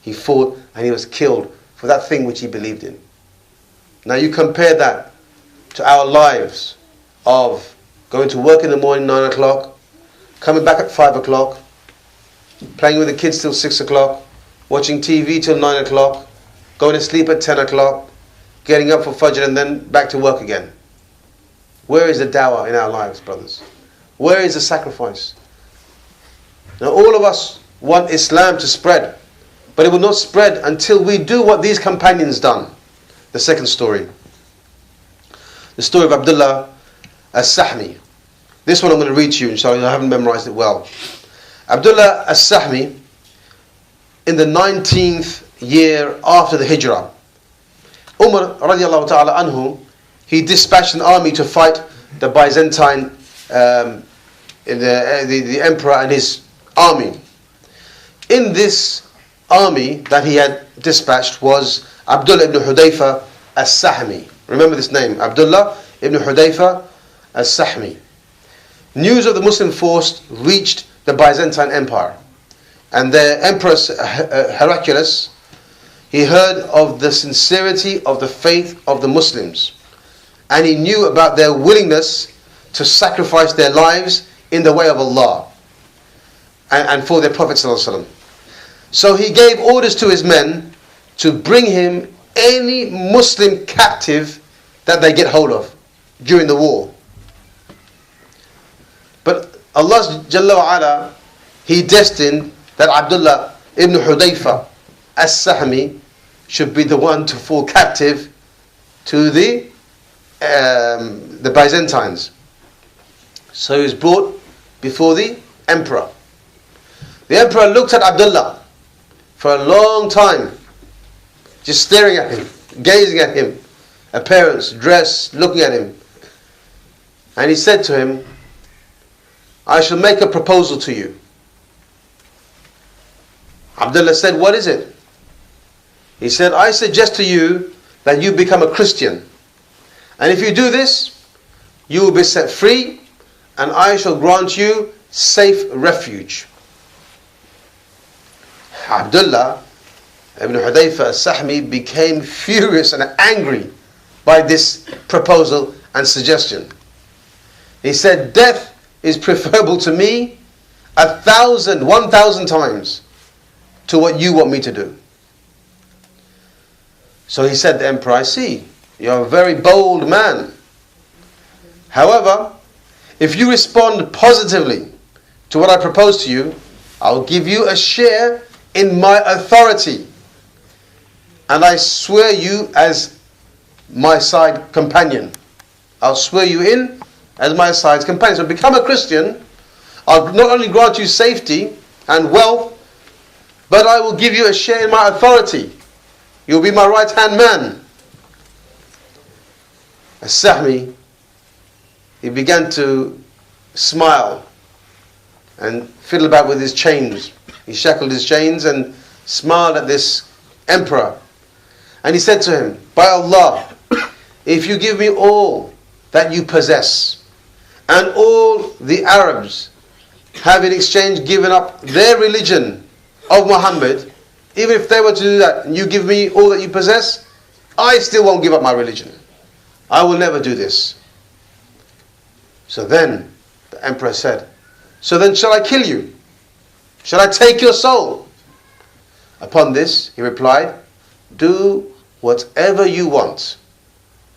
he fought, and he was killed for that thing which he believed in. Now you compare that to our lives of going to work in the morning 9 o'clock, coming back at 5 o'clock, playing with the kids till 6 o'clock, watching TV till 9 o'clock, going to sleep at 10 o'clock, getting up for Fajr and then back to work again. Where is the dawah in our lives, brothers? Where is the sacrifice? Now all of us want Islam to spread, but it will not spread until we do what these companions done. The second story. The story of Abdullah as-Sahmi. This one I'm going to read to you, inshallah. I haven't memorized it well. Abdullah as-Sahmi, in the 19th year after the Hijrah, Umar radiallahu ta'ala anhu, he dispatched an army to fight the Byzantine, the emperor and his army. In this army that he had dispatched was Abdullah ibn Hudayfa as-Sahmi. Remember this name, Abdullah ibn Hudayfa as-Sahmi. News of the Muslim force reached the Byzantine Empire, and their empress Heraclius, he heard of the sincerity of the faith of the Muslims, and he knew about their willingness to sacrifice their lives in the way of Allah and for their Prophet ﷺ. So he gave orders to his men to bring him any Muslim captive that they get hold of during the war. But Allah Jalla wa Ala, He destined that Abdullah ibn Hudayfa as-Sahmi should be the one to fall captive to the Byzantines. So he was brought before the emperor. The emperor looked at Abdullah for a long time, just staring at him, gazing at him, appearance, dress, looking at him. And he said to him, I shall make a proposal to you. Abdullah said, what is it? He said, I suggest to you that you become a Christian. And if you do this, you will be set free, and I shall grant you safe refuge. Abdullah ibn Hudayfa as-Sahmi became furious and angry by this proposal and suggestion. He said, death is preferable to me 1,000 times to what you want me to do. So he said to the emperor, I see, you're a very bold man. However, if you respond positively to what I propose to you, I'll give you a share in my authority, and I swear you as my side companion. I'll swear you in as my side companion. So become a Christian. I'll not only grant you safety and wealth, but I will give you a share in my authority. You'll be my right hand man. As-Sahmi, he began to smile and fiddle about with his chains. He shackled his chains and smiled at this emperor. And he said to him, by Allah, if you give me all that you possess, and all the Arabs have in exchange given up their religion of Muhammad, even if they were to do that, and you give me all that you possess, I still won't give up my religion. I will never do this. So then the emperor said, so then shall I kill you? Shall I take your soul? Upon this, he replied, do whatever you want,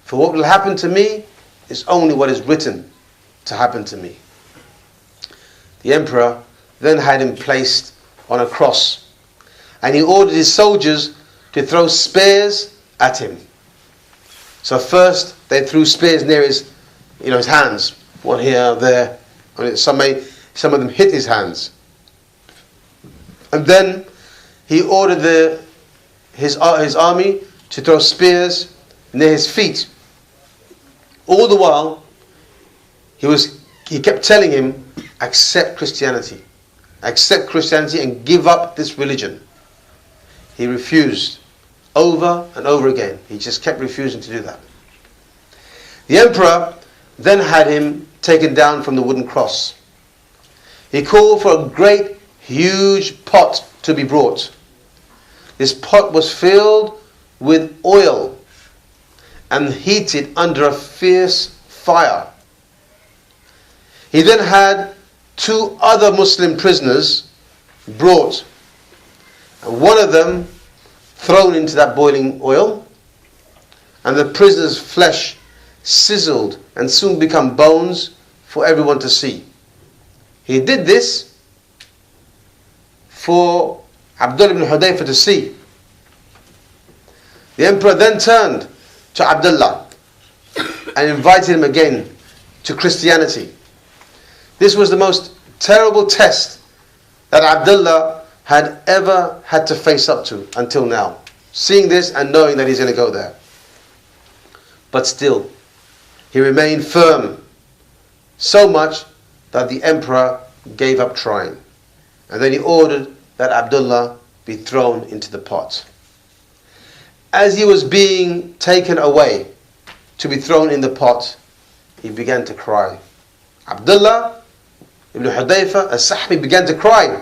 for what will happen to me is only what is written to happen to me. The emperor then had him placed on a cross, and he ordered his soldiers to throw spears at him. So first they threw spears near his hands, one here, there. Some of them hit his hands. And then he ordered his army to throw spears near his feet. All the while, he kept telling him, accept Christianity and give up this religion. He refused over and over again. He just kept refusing to do that. The emperor then had him taken down from the wooden cross. He called for a great, huge pot to be brought. This pot was filled with oil and heated under a fierce fire. He then had 2 other Muslim prisoners brought, and one of them thrown into that boiling oil, and the prisoner's flesh sizzled and soon become bones for everyone to see. He did this for Abdullah ibn Hudayfa to see. The emperor then turned to Abdullah and invited him again to Christianity. This was the most terrible test that Abdullah had ever had to face up to until now. Seeing this and knowing that he's going to go there. But still, he remained firm, so much that the emperor gave up trying. And then he ordered that Abdullah be thrown into the pot. As he was being taken away to be thrown in the pot, he began to cry. Abdullah ibn Hudayfa as-Sahmi began to cry.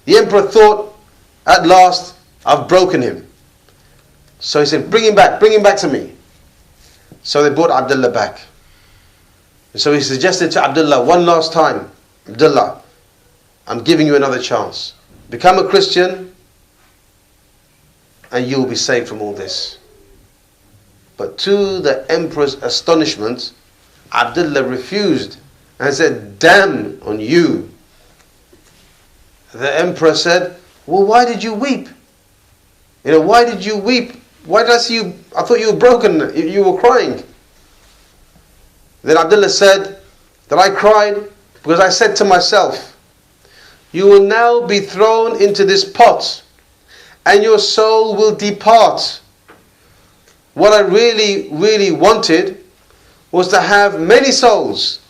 The emperor thought, at last, I've broken him. So he said, bring him back to me. So they brought Abdullah back. And so he suggested to Abdullah one last time, Abdullah, I'm giving you another chance. Become a Christian and you will be saved from all this. But to the emperor's astonishment, Abdullah refused and said, damn on you. The emperor said, well, why did you weep? Why did you weep? Why did I see you? I thought you were broken. You were crying. Then Abdullah said that I cried because I said to myself, you will now be thrown into this pot and your soul will depart. What I really, really wanted was to have many souls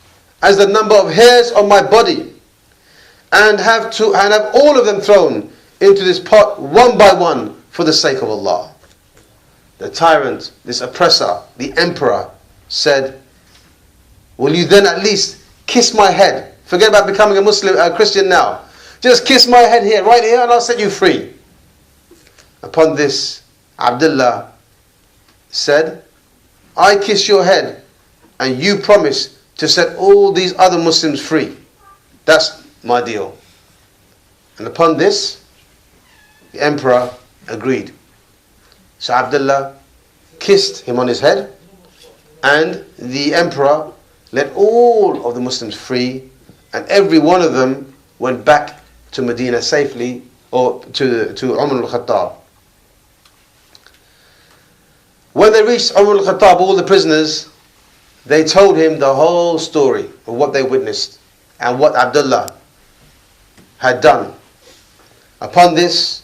as the number of hairs on my body and have all of them thrown into this pot one by one for the sake of Allah. The tyrant, this oppressor, the emperor said, will you then at least kiss my head? Forget about becoming a Christian now. Just kiss my head here, right here, and I'll set you free. Upon this, Abdullah said, I kiss your head and you promise to set all these other Muslims free. That's my deal. And upon this, the emperor agreed. So Abdullah kissed him on his head, and the emperor let all of the Muslims free, and every one of them went back to Medina safely, or to Umar al-Khattab. When they reached Umar al-Khattab, all the prisoners, they told him the whole story of what they witnessed and what Abdullah had done. Upon this,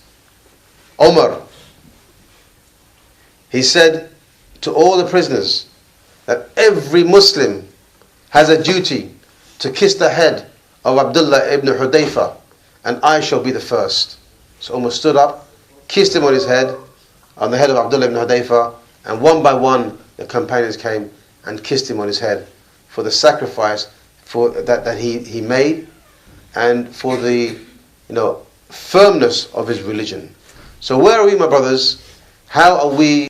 Umar, he said to all the prisoners that every Muslim has a duty to kiss the head of Abdullah ibn Hudayfa, and I shall be the first. So Umar stood up, kissed him on his head, on the head of Abdullah ibn Hudayfa, and one by one the companions came and kissed him on his head for the sacrifice that he made, and for the firmness of his religion. So where are we, my brothers? How are we